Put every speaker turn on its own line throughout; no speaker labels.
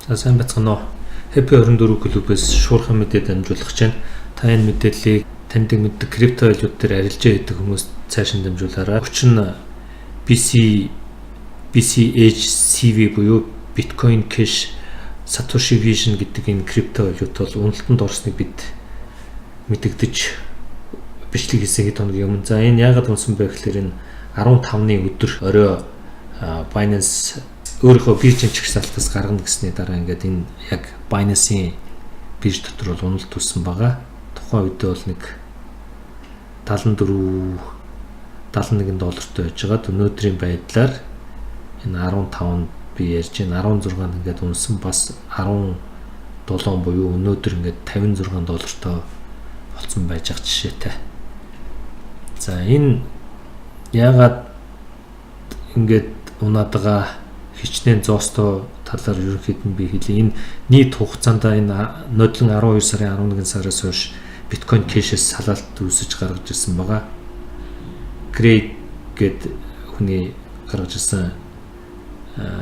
За сайн бацгаана уу. Happy 24 клубээс шуурхан мэдээ дамжуулах гэж байна. Та энэ мэдээллийг таньдаг мэддэг крипто валют дээр арилжаа хийдэг хүмүүс цааш нь дамжуулаарай. Учир нь BCH-CV буюу Bitcoin Cash Satoshi Vision гэдэг энэ крипто валют бол үнэлтэнд орсныг бид мэдэгдэж бичлэг хийсэн хэд хоногийн өмнө. За энэ яагаад унсан бэ гэхээр энэ 15-ны өдөр орой Binance өөрийнхөө биржийн чагсаалтаас гаргана гэсний дараа ингээд энэ яг Binance-ийн бирж дотор бол уналт үүссэн байгаа. Тухайн үед бол нэг 74-71 доллартай байж байгаа. Өнөөдрийн байдлаар энэ 15-нд би ярьж байна 16-нд ингээд унсан бас 17 буюу өнөөдөр ингээд 56 доллартай болсон байж байгаа жишээтэй. За энэ яагаад ингээд унаад байгаа хичнээн зоостой талаар ерөнхийд нь би хэлье. Энэ нийт хугацаанд энэ нодлон 12 сарын 11 сараас хойш Bitcoin Cash-с салаалт үүсэж гаргаж ирсэн байгаа. Greg гэд хүний гаргаж ирсэн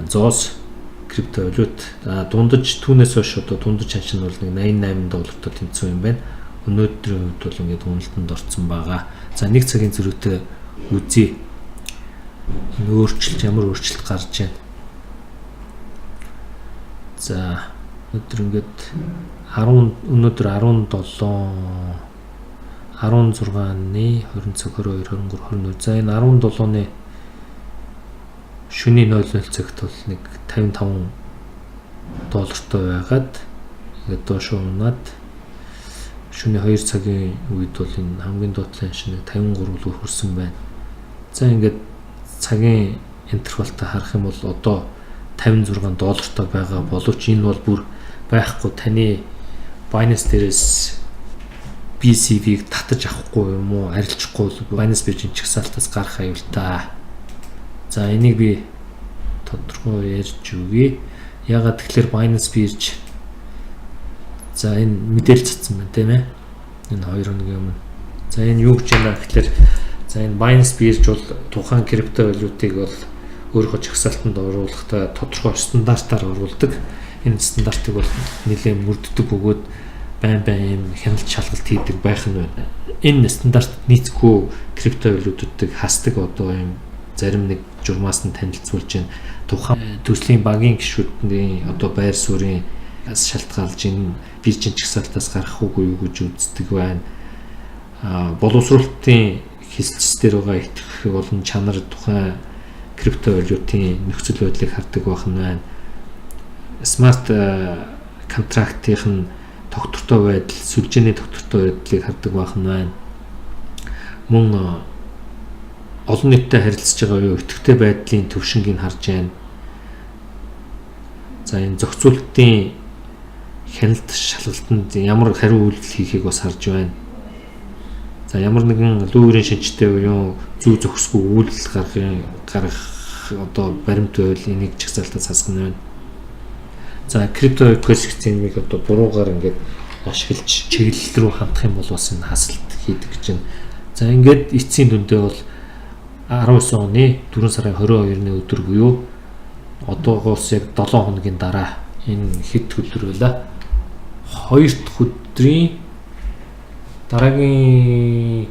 зоос крипто валют дундаж түүнээс хойш одоо дундаж ханш нь бол нэг 88 доллартай тэнцсэн юм байна. Өнөөдрийн үед бол ингээд үнэлтэнд орсон байгаа. За нэг цагийн зөрүүтэй үзье. Энэ ямар өөрчлөлт гарч байна. За өнөөдөр ингээд 17 16-ны 20 цаг 22 23 24. За энэ 17-ны шөнийн 00 цагт бол нэг 55 доллартай байгаад ингээд доош унаад шөнийн 2 цагийн үед бол энэ хамгийн доотлын шинэ 53 руу хүрсэн байна. За ингээд цагийн интервалтай харах юм бол одоо 56 доллартай байгаа боловч энэ бол бүр байхгүй таны Binance дээрээс BCV-г татаж авахгүй юм уу арилжахгүй бол Binance биржийн чагсаалтаас гарах аюултай. За энийг би тодорхой ярьж өгье. Ягаад тэгэхээр Binance бирж за энэ мэдээлэл цацсан байна тийм ээ. Энэ 2 хоногийн өмнө. За энэ юу гэж байна гэхээр за энэ Binance бирж бол тухайн крипто валютыг бол өөрийнхөө чагсаалтанд оруулахдаа тодорхой стандартаар оруулдаг. Энэ стандартыг бол нэлээд мөрддөг бөгөөд байн юм хяналт шалгалт хийдэг байх нь байна. Энэ стандарт нийцгүй крипто валютуудыг хасдаг одоо юм зарим нэг журмаас нь танилцуулж байна. Тухайн төслийн багийн гишүүдийн одоо байр суурийн шалтгаалж энэ биржийн чагсаалтаас гарах уугүй юу гэж үздэг байна. Боловсруулалтын хэлцээр байгаа итгэх болон чанар тухайн крипто валютын нөхцөл байдлыг хардаг байх нь байна. Смарт контрактын тогтвортой байдал, сүлжээний тогтвортой байдлыг хардаг байх нь байна. Мөн олон нийтэд харилцаж байгаа юу идэвхтэй байдлын төвшингийг харж байна. За энэ зохицуулалтын хяналт шалгалтанд ямар хариу үйлдэл хийхийг бас харж байна. За ямар нэгэн лүүрийн шинжтэй буюу зүй зохисгүй үйлдэл гаргах одоо баримт байвал энийг чагсаалтаас хасгах нь байна. За крипто экосистемийг одоо буруугаар ингээд ашиглаж чиглэл рүү хандах юм бол бас энэ хасалт хийдэг гэж байна. За ингээд эцсийн дүндээ бол 19 оны 4 сарын 22-ны өдөр буюу одоогоос яг 7 хоногийн дараа энэ хэд өдөр байлаа. 2 дахь өдрийн дараагийн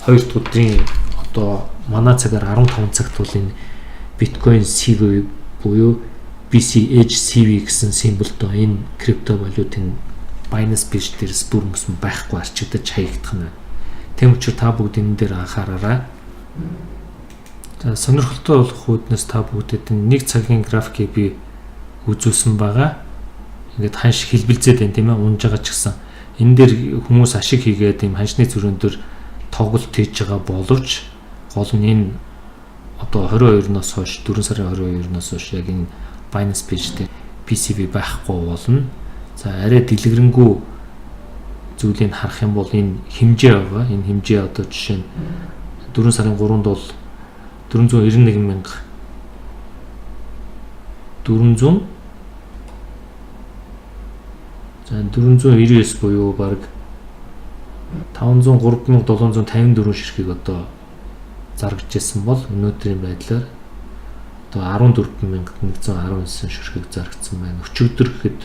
2 дахь өдрийн одоо манай цагаар 15 цагт бол энэ Bitcoin CV буюу BCH-CV гэсэн символтой энэ крипто валютын Binance бирж дээрс бүр мөсөн байхгүй арчигдаж хаягдах нь. Тэм учраас та бүгд энэ дээр анхаараарай. За сонирхолтой болох үүднээс та бүгдэд нэг цагийн графикийг би үзүүлсэн байгаа. Ингээд ханш хэлбэлзээд байна тийм ээ унж байгаа ч гэсэн энэ дээр хүмүүс ашиг хийгээд юм ханшны зүрэн дээр тоглолт хийж байгаа боловч гол нь энэ одоо 22-ноос хойш 4 сарын 22-ноос хойш яг энэ Binance бирж дээр PCV байхгүй болно. За арай дэлгэрэнгүй зүйлийг харах юм бол энэ хэмжээ байгаа. Энэ хэмжээ одоо жишээ нь 4 сарын 3-нд бол 491,400 за 499 буюу баг 503,754 ширхэг одоо зарагдж ирсэн бол өнөөдрийн байдлаар одоо 14,119 ширхэг зарагдсан байна. Өчигдөр гэхэд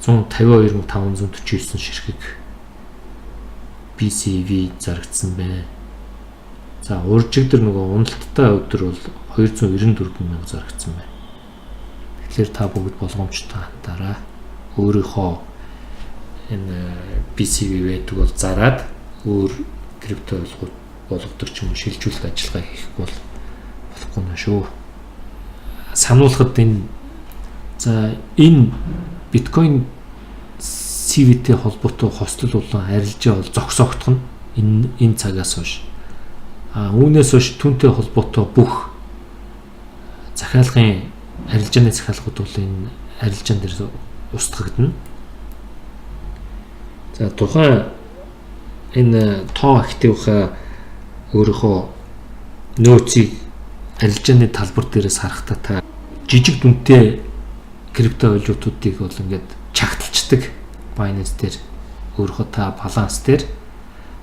152,549 ширхэг BCV зарагдсан байна. За уржигдэр нөгөө уналттай өдөр бол 294,000 зарагдсан байна. Тэгэхээр та бүгд болгоомжтой хантаараа өөрийнхөө энэ BCV байдаг бол зараад өөр крипто болгодог ч юм уу шилжүүлэх ажиллагаа хийх бол болохгүй нэ шүү. Сануулхад энэ биткойн CVT холбоотой хостол болон арилжаа бол зогсоогдох нь энэ цагаас хойш. Үүнээс хойш түүнтэй холбоотой бүх захиалгын арилжааны захиалгууд бол энэ арилжаан дээр устгагдана. За тухайн энэ тоо активха өөрийнхөө нөөцийг арилжааны талбар дээрээс харахтаа та жижиг дүнтэй крипто валютуудыг бол ингээд чагталцдаг. Binance дээр өөрийнхөө та баланс дээр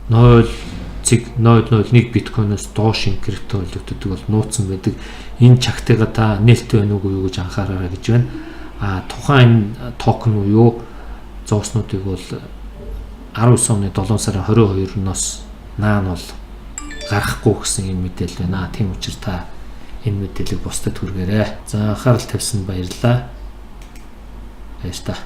0.001 биткойноос доош крипто валютуудыг бол нууцсан байдаг. Энэ чагтайгаа та нээлттэй байна уу гэж анхаараарай гэж байна. Тухайн токен буюу зооснуудыг бол 19 оны 7 сарын 22-ноос наан бол гарахгүй гэсэн юм мэдээлэл байна. Тийм учраас та энэ мэдээллийг бусдад хүргээрэй. За анхаарал тавьсан баярлалаа. Баяр та.